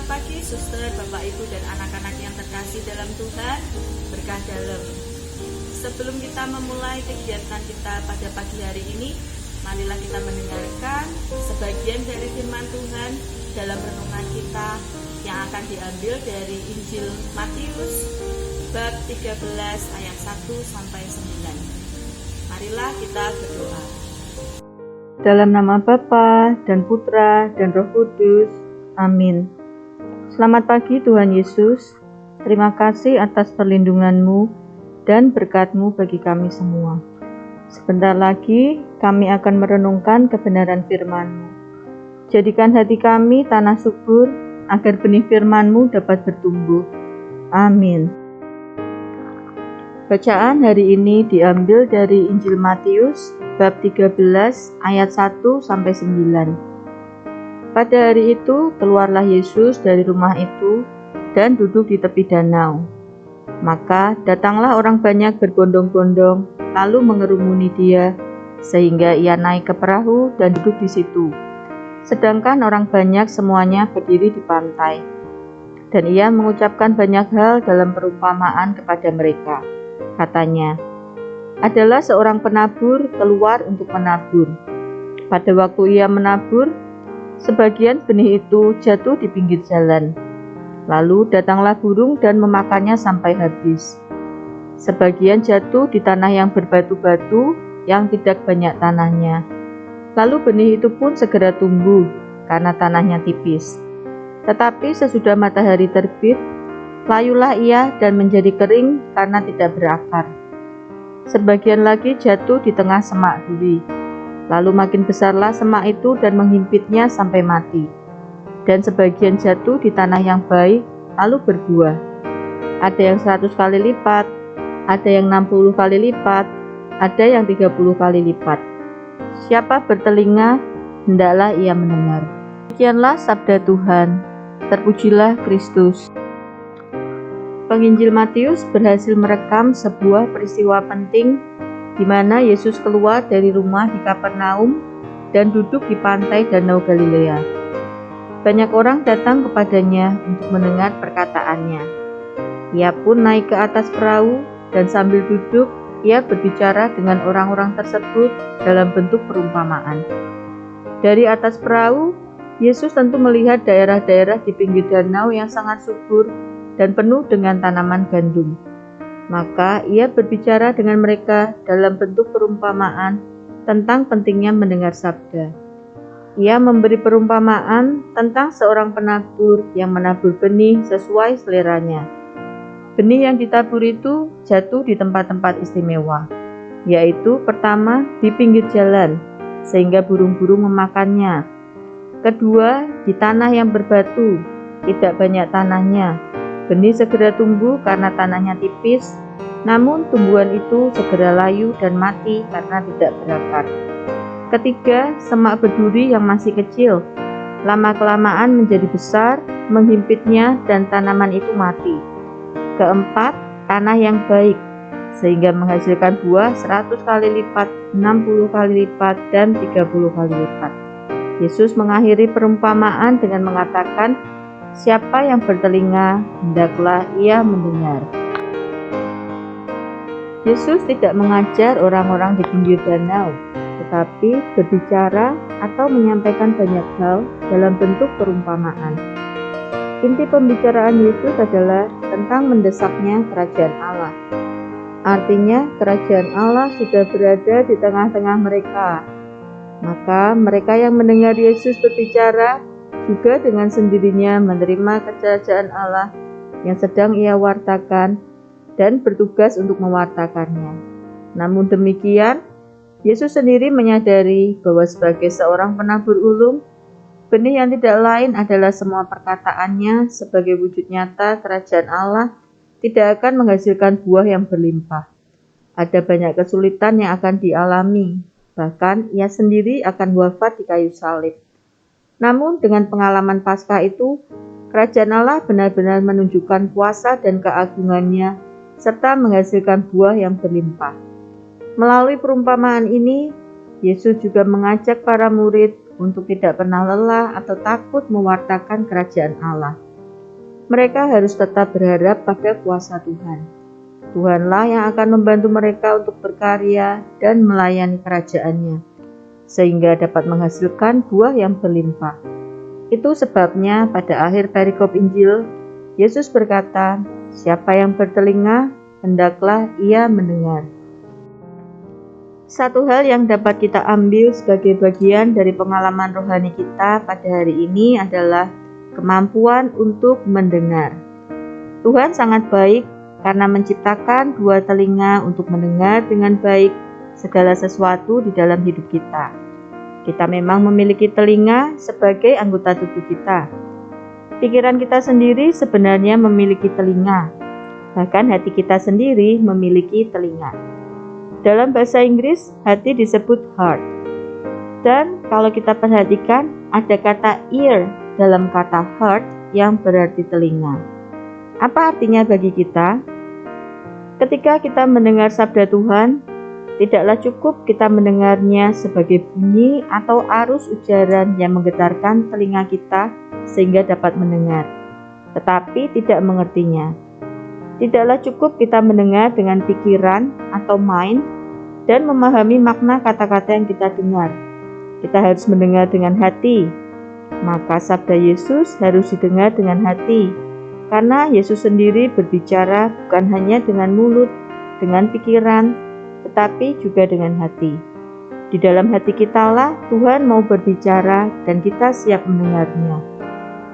Selamat pagi suster, bapak ibu dan anak-anak yang terkasih dalam Tuhan, berkah dalam. Sebelum kita memulai kegiatan kita pada pagi hari ini, marilah kita mendengarkan sebagian dari firman Tuhan dalam renungan kita yang akan diambil dari Injil Matius bab 13 ayat 1 sampai 9. Marilah kita berdoa. Dalam nama Bapa dan Putra dan Roh Kudus. Amin. Selamat pagi Tuhan Yesus. Terima kasih atas perlindungan-Mu dan berkat-Mu bagi kami semua. Sebentar lagi kami akan merenungkan kebenaran firman-Mu. Jadikan hati kami tanah subur agar benih firman-Mu dapat bertumbuh. Amin. Bacaan hari ini diambil dari Injil Matius bab 13 ayat 1 sampai 9. Pada hari itu keluarlah Yesus dari rumah itu dan duduk di tepi danau. Maka datanglah orang banyak berbondong-bondong lalu mengerumuni dia sehingga ia naik ke perahu dan duduk di situ. Sedangkan orang banyak semuanya berdiri di pantai. Dan ia mengucapkan banyak hal dalam perumpamaan kepada mereka. Katanya, adalah seorang penabur keluar untuk menabur. Pada waktu ia menabur, sebagian benih itu jatuh di pinggir jalan. Lalu datanglah burung dan memakannya sampai habis. Sebagian jatuh di tanah yang berbatu-batu yang tidak banyak tanahnya. Lalu benih itu pun segera tumbuh karena tanahnya tipis. Tetapi sesudah matahari terbit, layulah ia dan menjadi kering karena tidak berakar. Sebagian lagi jatuh di tengah semak duri. Lalu makin besarlah semak itu dan menghimpitnya sampai mati. Dan sebagian jatuh di tanah yang baik, lalu berbuah. Ada yang 100 kali lipat, ada yang 60 kali lipat, ada yang 30 kali lipat. Siapa bertelinga, hendaklah ia mendengar. Demikianlah sabda Tuhan. Terpujilah Kristus. Penginjil Matius berhasil merekam sebuah peristiwa penting di mana Yesus keluar dari rumah di Kapernaum dan duduk di pantai Danau Galilea. Banyak orang datang kepadanya untuk mendengar perkataannya. Ia pun naik ke atas perahu dan sambil duduk, ia berbicara dengan orang-orang tersebut dalam bentuk perumpamaan. Dari atas perahu, Yesus tentu melihat daerah-daerah di pinggir danau yang sangat subur dan penuh dengan tanaman gandum. Maka ia berbicara dengan mereka dalam bentuk perumpamaan tentang pentingnya mendengar sabda. Ia memberi perumpamaan tentang seorang penabur yang menabur benih sesuai seleranya. Benih yang ditabur itu jatuh di tempat-tempat istimewa, yaitu pertama di pinggir jalan, sehingga burung-burung memakannya. Kedua, di tanah yang berbatu, tidak banyak tanahnya. Benih segera tumbuh karena tanahnya tipis, namun tumbuhan itu segera layu dan mati karena tidak berakar. Ketiga, semak berduri yang masih kecil, lama-kelamaan menjadi besar, menghimpitnya dan tanaman itu mati. Keempat, tanah yang baik, sehingga menghasilkan buah 100 kali lipat, 60 kali lipat, dan 30 kali lipat. Yesus mengakhiri perumpamaan dengan mengatakan, siapa yang bertelinga, hendaklah ia mendengar. Yesus tidak mengajar orang-orang di pinggir danau, tetapi berbicara atau menyampaikan banyak hal dalam bentuk perumpamaan. Inti pembicaraan Yesus adalah tentang mendesaknya kerajaan Allah. Artinya, kerajaan Allah sudah berada di tengah-tengah mereka. Maka mereka yang mendengar Yesus berbicara juga dengan sendirinya menerima kerajaan Allah yang sedang ia wartakan dan bertugas untuk mewartakannya. Namun demikian, Yesus sendiri menyadari bahwa sebagai seorang penabur ulung, benih yang tidak lain adalah semua perkataannya sebagai wujud nyata kerajaan Allah tidak akan menghasilkan buah yang berlimpah. Ada banyak kesulitan yang akan dialami, bahkan ia sendiri akan wafat di kayu salib. Namun dengan pengalaman Paskah itu, kerajaan Allah benar-benar menunjukkan kuasa dan keagungannya, serta menghasilkan buah yang berlimpah. Melalui perumpamaan ini, Yesus juga mengajak para murid untuk tidak pernah lelah atau takut mewartakan kerajaan Allah. Mereka harus tetap berharap pada kuasa Tuhan. Tuhanlah yang akan membantu mereka untuk berkarya dan melayani kerajaan-Nya, sehingga dapat menghasilkan buah yang berlimpah. Itu sebabnya pada akhir perikop Injil, Yesus berkata, "Siapa yang bertelinga, hendaklah ia mendengar." Satu hal yang dapat kita ambil sebagai bagian dari pengalaman rohani kita pada hari ini adalah kemampuan untuk mendengar. Tuhan sangat baik karena menciptakan dua telinga untuk mendengar dengan baik segala sesuatu di dalam hidup kita. Kita memang memiliki telinga sebagai anggota tubuh kita. Pikiran kita sendiri sebenarnya memiliki telinga. Bahkan hati kita sendiri memiliki telinga. Dalam bahasa Inggris, hati disebut heart. Dan kalau kita perhatikan, ada kata ear dalam kata heart yang berarti telinga. Apa artinya bagi kita? Ketika kita mendengar sabda Tuhan, tidaklah cukup kita mendengarnya sebagai bunyi atau arus ujaran yang menggetarkan telinga kita sehingga dapat mendengar, tetapi tidak mengertinya. Tidaklah cukup kita mendengar dengan pikiran atau mind dan memahami makna kata-kata yang kita dengar. Kita harus mendengar dengan hati. Maka sabda Yesus harus didengar dengan hati, karena Yesus sendiri berbicara bukan hanya dengan mulut, dengan pikiran, tetapi juga dengan hati. Di dalam hati kitalah Tuhan mau berbicara dan kita siap mendengarnya.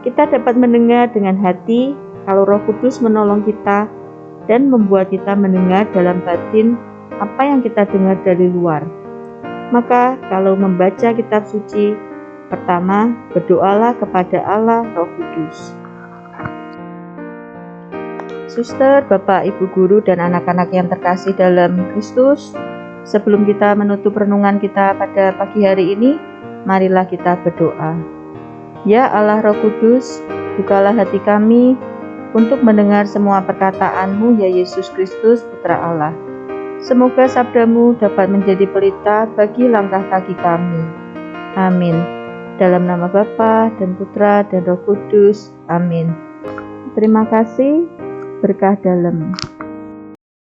Kita dapat mendengar dengan hati kalau Roh Kudus menolong kita dan membuat kita mendengar dalam batin apa yang kita dengar dari luar. Maka kalau membaca kitab suci, pertama berdoalah kepada Allah Roh Kudus. Suster, Bapak, Ibu Guru, dan anak-anak yang terkasih dalam Kristus, sebelum kita menutup renungan kita pada pagi hari ini, marilah kita berdoa. Ya Allah Roh Kudus, bukalah hati kami untuk mendengar semua perkataan-Mu, ya Yesus Kristus, Putra Allah. Semoga sabda-Mu dapat menjadi pelita bagi langkah kaki kami. Amin. Dalam nama Bapa dan Putra dan Roh Kudus. Amin. Terima kasih. Berkah dalam.